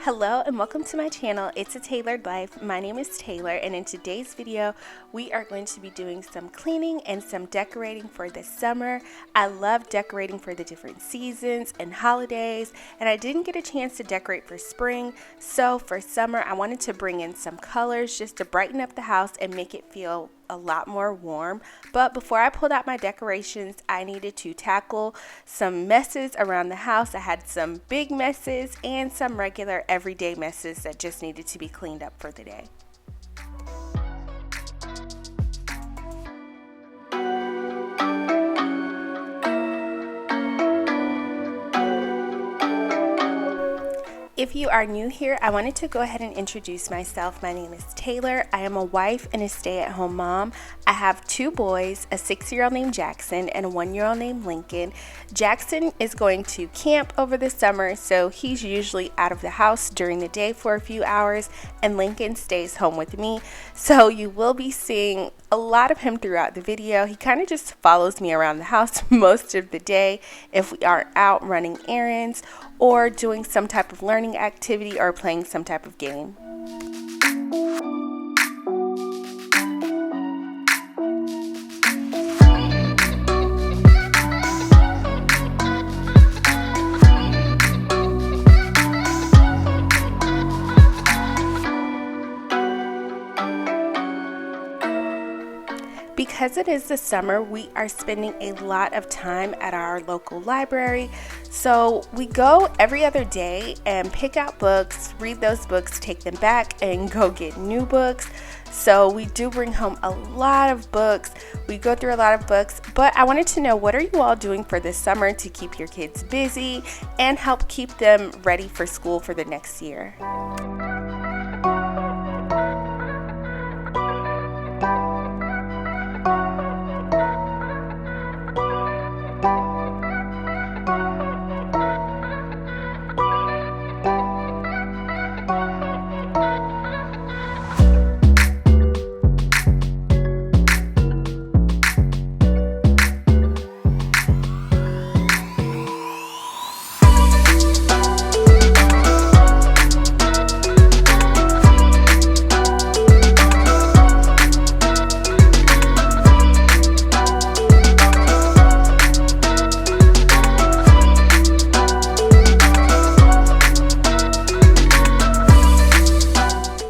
Hello and welcome to my channel. It's a Tailored Life. My name is Taylor, and in today's video we are going to be doing some cleaning and some decorating for the summer. I love decorating for the different seasons and holidays, and I didn't get a chance to decorate for spring, so for summer I wanted to bring in some colors just to brighten up the house and make it feel a lot more warm. But before I pulled out my decorations, I needed to tackle some messes around the house. I had some big messes and some regular everyday messes that just needed to be cleaned up for the day. If you are new here, I wanted to go ahead and introduce myself. My name is Taylor. I am a wife and a stay-at-home mom. I have two boys, a 6-year-old named Jackson and a 1-year-old named Lincoln. Jackson is going to camp over the summer, so he's usually out of the house during the day for a few hours, and Lincoln stays home with me. So you will be seeing a lot of him throughout the video. He kind of just follows me around the house most of the day if we are out running errands or doing some type of learning activity or playing some type of game. Because it is the summer, we are spending a lot of time at our local library. So we go every other day and pick out books, read those books, take them back, and go get new books. So we do bring home a lot of books. We go through a lot of books, but I wanted to know, what are you all doing for this summer to keep your kids busy and help keep them ready for school for the next year?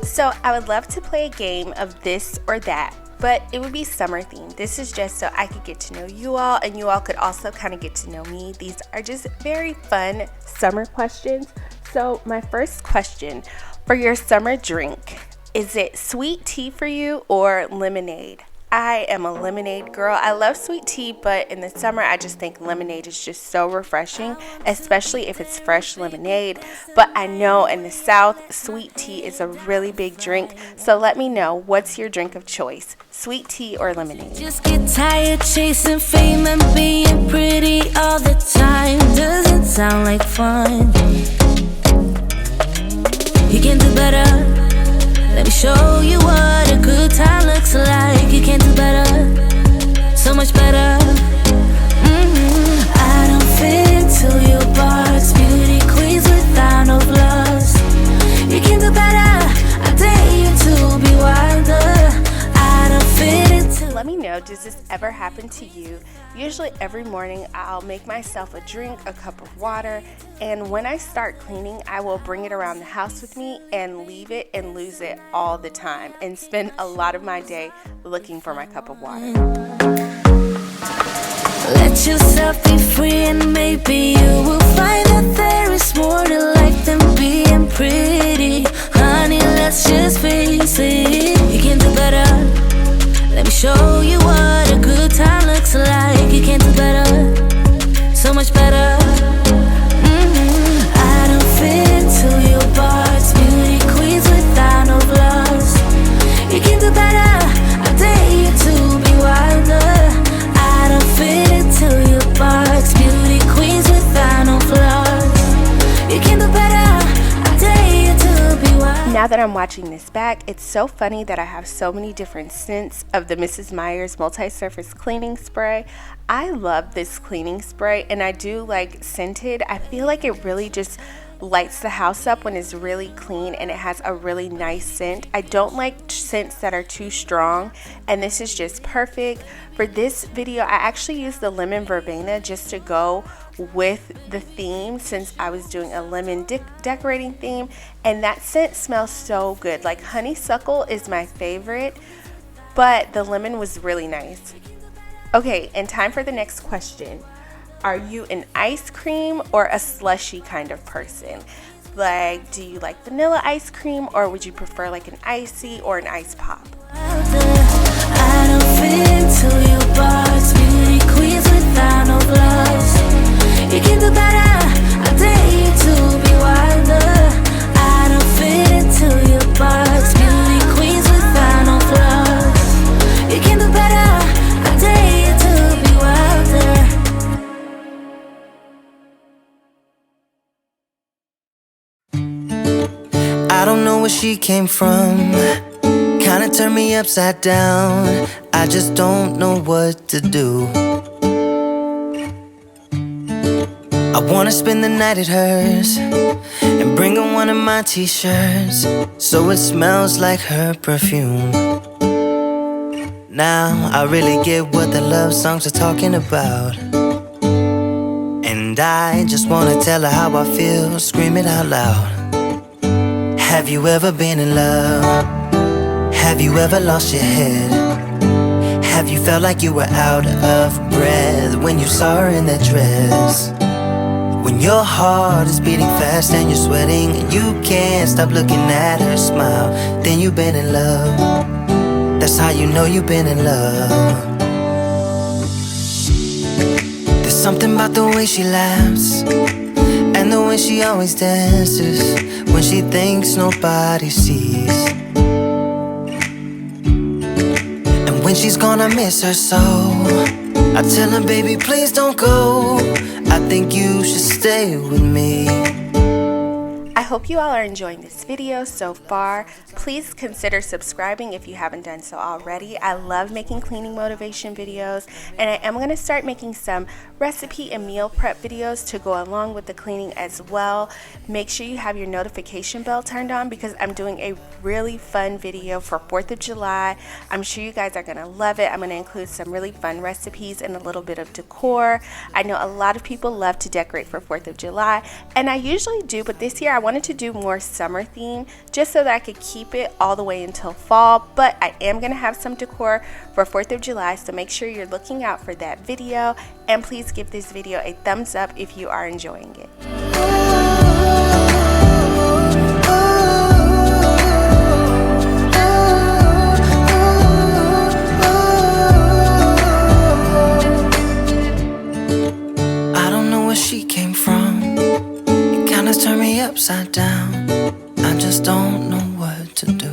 So I would love to play a game of this or that, but it would be summer themed. This is just so I could get to know you all, and you all could also kind of get to know me. These are just very fun summer questions. So my first question for your summer drink, is it sweet tea for you or lemonade? I am a lemonade girl. I love sweet tea, but in the summer I just think lemonade is just so refreshing, especially if it's fresh lemonade. But I know in the South, sweet tea is a really big drink. So let me know, what's your drink of choice? Sweet tea or lemonade? Just get tired chasing fame and being pretty all the time. Doesn't sound like fun. You can do better. Let me show you what a good time looks like. You can do better, so much better. I don't fit into your box. Beauty queens without no flaws. You can do better. I dare you to be wilder. I don't fit into. Let me know, does this ever happen to you? Usually every morning I'll make myself a drink, a cup of water, and when I start cleaning, I will bring it around the house with me and leave it and lose it all the time and spend a lot of my day looking for my cup of water. Let yourself be free and maybe you will find that there is more to life than being pretty. Honey, let's just face it. You can do better. Let me show you what a good time looks like. You can do better, so much better. I don't fit into your box. Beauty queens without no flaws. You can do better. I dare you to be wilder. I don't fit into your box. Beauty queens without no flaws. You can do better. I dare you to be wilder. Now that I'm watching this back, it's so funny that I have so many different scents of the Mrs. Meyer's multi-surface cleaning spray. I love this cleaning spray, and I do like scented. I feel like it really just lights the house up when it's really clean, and it has a really nice scent. I don't like scents that are too strong, and this is just perfect. For this video, I actually used the lemon verbena just to go with the theme, since I was doing a lemon decorating theme, and that scent smells so good. Like honeysuckle is my favorite, but the lemon was really nice. Okay, and time for the next question. Are you an ice cream or a slushy kind of person? Like, do you like vanilla ice cream, or would you prefer like an icy or an ice pop? I don't fit into your box. Beauty queens without no gloves. You can do better. I dare you to be wilder. I don't fit into your box. Beauty queens without no gloves. You can do better. I dare you to be wilder. I don't know where she came from. Kinda turned me upside down. I just don't know what to do. I wanna spend the night at hers and bring her one of my t-shirts, so it smells like her perfume. Now I really get what the love songs are talking about, and I just wanna tell her how I feel, scream it out loud. Have you ever been in love? Have you ever lost your head? Have you felt like you were out of breath when you saw her in that dress? When your heart is beating fast and you're sweating and you can't stop looking at her smile, then you've been in love. That's how you know you've been in love. There's something about the way she laughs and the way she always dances when she thinks nobody sees. And when she's gone, I miss her so. I tell her, baby, please don't go. I think you should stay with me. I hope you all are enjoying this video so far. Please consider subscribing if you haven't done so already. I love making cleaning motivation videos, and I am going to start making some recipe and meal prep videos to go along with the cleaning as well. Make sure you have your notification bell turned on, because I'm doing a really fun video for 4th of July. I'm sure you guys are going to love it. I'm going to include some really fun recipes and a little bit of decor. I know a lot of people love to decorate for 4th of July, and I usually do, but this year I wanted to do more summer theme just so that I could keep it all the way until fall. But I am going to have some decor for 4th of July, so make sure you're looking out for that video, and please give this video a thumbs up if you are enjoying it. I don't know where she came from. It kinda turned me upside down. I just don't know what to do.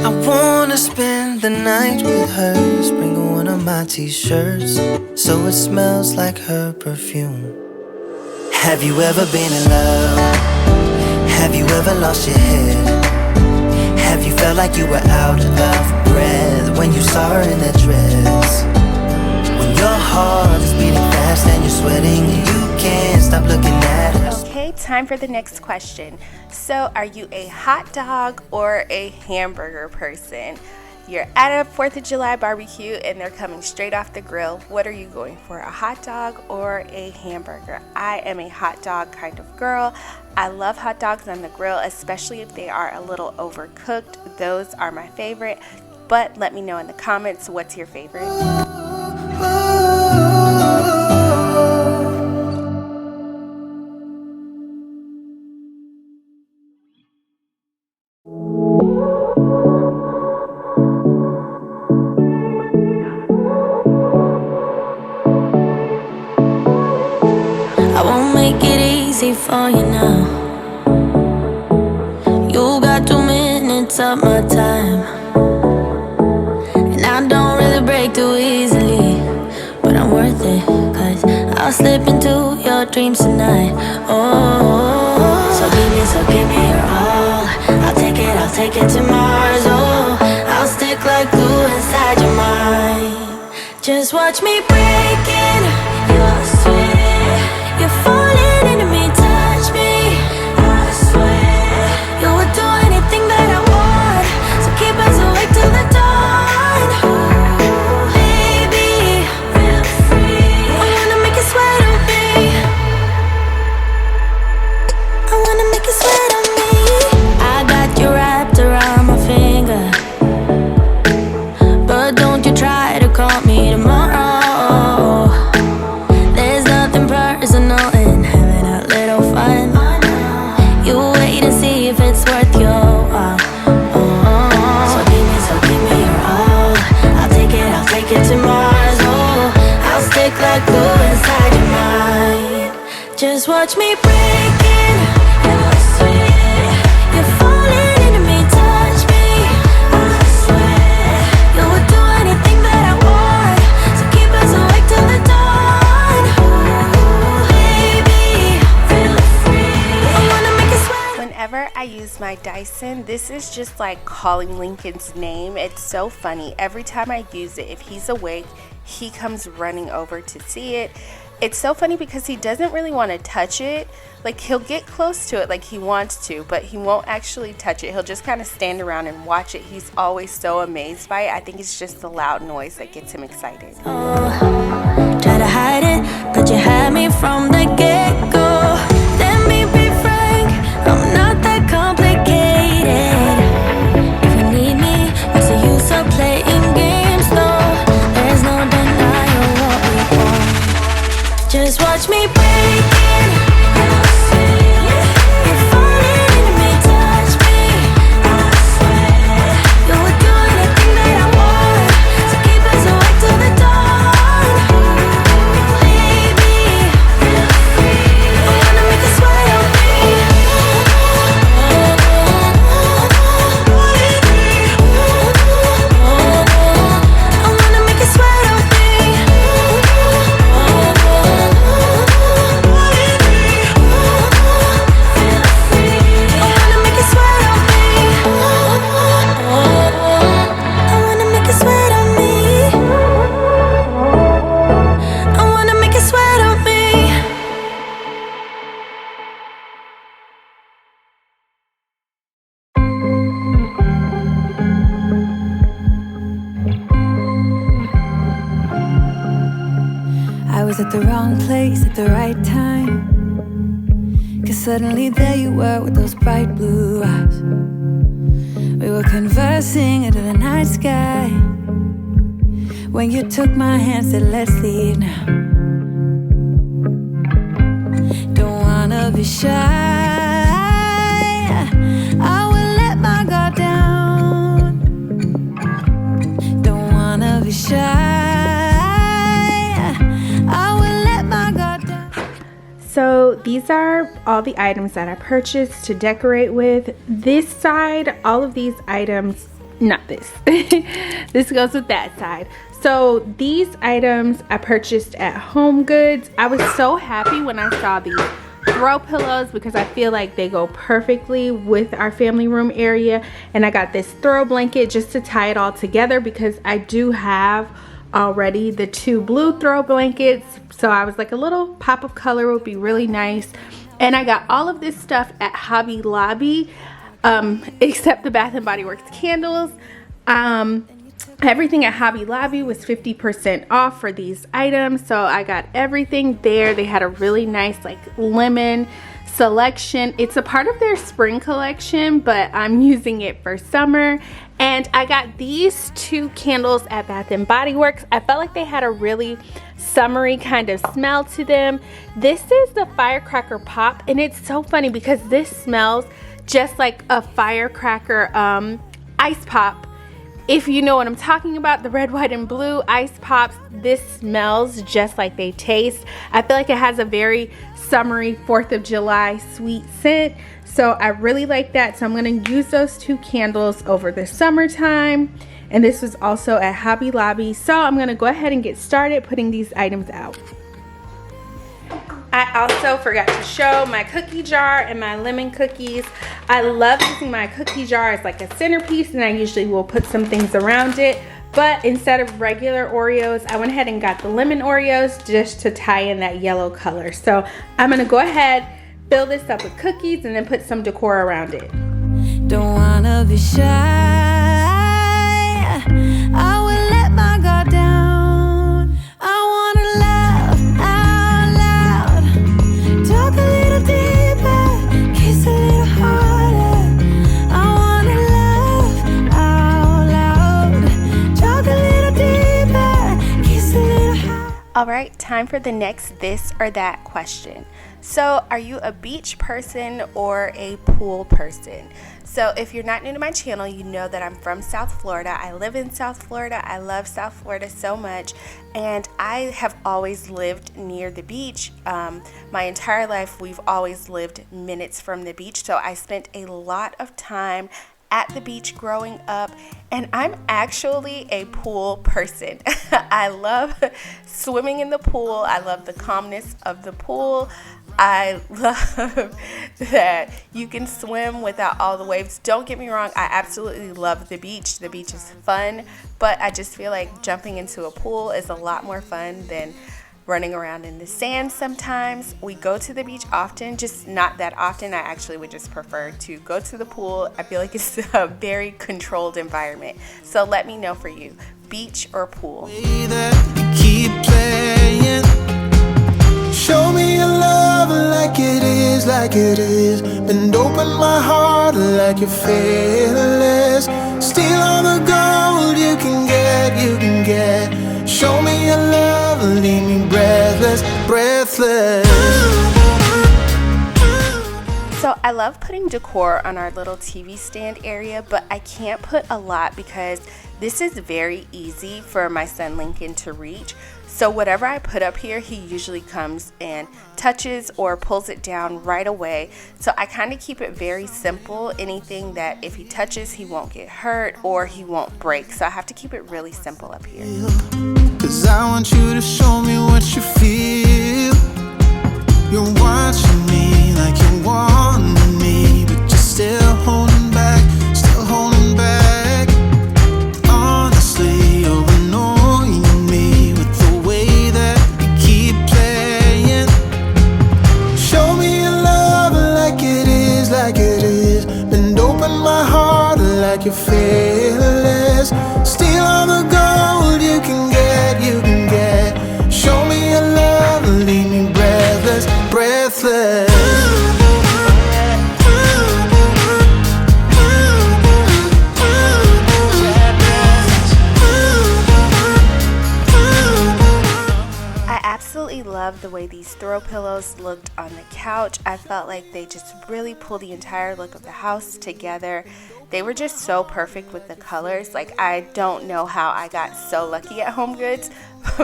I wanna spend the night with her, bring her one of my t-shirts, so it smells like her perfume. Have you ever been in love? Have you ever lost your head? Have you felt like you were out of breath when you saw her in that dress? When your heart is beating fast and you're sweating and you can't stop looking at her. Okay, time for the next question. So, are you a hot dog or a hamburger person? You're at a 4th of July barbecue and they're coming straight off the grill. What are you going for, a hot dog or a hamburger? I am a hot dog kind of girl. I love hot dogs on the grill, especially if they are a little overcooked. Those are my favorite. But let me know in the comments, what's your favorite? I won't make it easy for you now. You got 2 minutes of my time, and I don't really break too easily, but I'm worth it, 'cause I'll slip into your dreams tonight. Oh, so give me your all. I'll take it to Mars. Oh, I'll stick like glue inside your mind. Just watch me breaking your sweat. Just watch me break it. I swear you're falling into me, touch me. I swear you would do anything that I want, so keep us awake till the dawn. Ooh, baby, feel free. I wanna make it sweat. Whenever I use my Dyson, this is just like calling Lincoln's name. It's so funny. Every time I use it, if he's awake, he comes running over to see it. It's so funny because he doesn't really want to touch it. Like, he'll get close to it like he wants to, but he won't actually touch it. He'll just kind of stand around and watch it. He's always so amazed by it. I think it's just the loud noise that gets him excited. Oh, try to hide it, but you had me from the get-go. Let me be frank, I'm not that complicated. If you need me, what's the use of playing games though? There's no denying what we want. Just watch me break it. I swear you're falling into me, touch me. I swear you would do anything that I want, so keep us awake till the dawn. Baby, feel free. I wanna make it sweat on me. I wanna make it sweat on me. I was at the wrong place at the right time, 'cause suddenly there you were with those bright blue eyes. We were conversing under the night sky, when you took my hand, said let's leave now. Don't wanna be shy, I will let my guard down. Don't wanna be shy, So these are all the items that I purchased to decorate with. This side, all of these items, not this. This goes with that side. So these items I purchased at Home Goods. I was so happy when I saw these throw pillows because I feel like they go perfectly with our family room area. And I got this throw blanket just to tie it all together because I do have already the 2 blue throw blankets, so I was like, a little pop of color would be really nice. And I got all of this stuff at Hobby Lobby, except the Bath and Body Works candles. Everything at Hobby Lobby was 50% off for these items, so I got everything there. They had a really nice like lemon selection. It's a part of their spring collection, but I'm using it for summer. And I got these 2 candles at Bath and Body Works. I felt like they had a really summery kind of smell to them. This is the firecracker pop, and it's so funny because this smells just like a firecracker ice pop. If you know what I'm talking about, the red, white, and blue ice pops, this smells just like they taste. I feel like it has a very summery 4th of July sweet scent. So I really like that. So I'm going to use those 2 candles over the summertime. And this was also at Hobby Lobby. So I'm going to go ahead and get started putting these items out. I also forgot to show my cookie jar and my lemon cookies. I love using my cookie jar as like a centerpiece, and I usually will put some things around it. But instead of regular Oreos, I went ahead and got the lemon Oreos just to tie in that yellow color. So I'm gonna go ahead, fill this up with cookies, and then put some decor around it. Don't wanna be shy, I will let my guard down. I wanna laugh out loud, talk a little deeper, kiss a little harder. I wanna laugh out loud, talk a little deeper, kiss a little harder. All right, time for the next this or that question. So are you a beach person or a pool person? So if you're not new to my channel, you know that I'm from South Florida. I live in South Florida. I love South Florida so much, and I have always lived near the beach. My entire life, we've always lived minutes from the beach, so I spent a lot of time at the beach growing up, and I'm actually a pool person. I love swimming in the pool. I love the calmness of the pool. I love that you can swim without all the waves. Don't get me wrong, I absolutely love the beach. The beach is fun, but I just feel like jumping into a pool is a lot more fun than running around in the sand sometimes. We go to the beach often, just not that often. I actually would just prefer to go to the pool. I feel like it's a very controlled environment. So let me know for you, beach or pool. Show me your love like it is, like it is. Bend open my heart like you're fearless. Steal all the gold you can get, you can get. Show me your love, leave me breathless, breathless. So I love putting decor on our little TV stand area, but I can't put a lot because this is very easy for my son Lincoln to reach. So whatever I put up here, he usually comes and touches or pulls it down right away. So I kind of keep it very simple. Anything that if he touches, he won't get hurt or he won't break. So I have to keep it really simple up here. 'Cause I want you to show me what you feel. You're watching me like you want me, but you're still holding back, still holding back. Honestly, you're annoying me with the way that you keep playing. Show me your love like it is, like it is. Bend open my heart like you're fearless. Steal all the gold you can get, you can get. Show me your love, leave me breathless, breathless. I absolutely love the way these throw pillows looked on the couch. I felt like they just really pulled the entire look of the house together. They were just so perfect with the colors. Like, I don't know how I got so lucky at HomeGoods,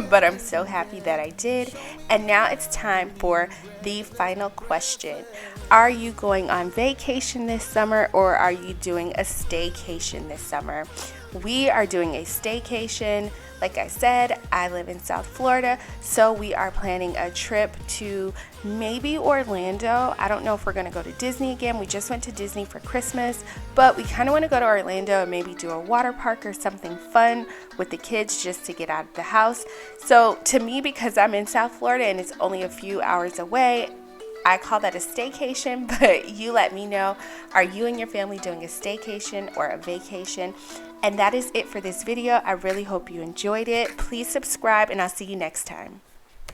but I'm so happy that I did. And now it's time for the final question. Are you going on vacation this summer or are you doing a staycation this summer? We are doing a staycation. Like I said, I live in South Florida, so we are planning a trip to maybe Orlando. I don't know if we're going to go to Disney again. We just went to Disney for Christmas, but we kind of want to go to Orlando and maybe do a water park or something fun with the kids just to get out of the house. So to me, because I'm in South Florida and it's only a few hours away, I call that a staycation, but you let me know. Are you and your family doing a staycation or a vacation? And that is it for this video. I really hope you enjoyed it. Please subscribe and I'll see you next time.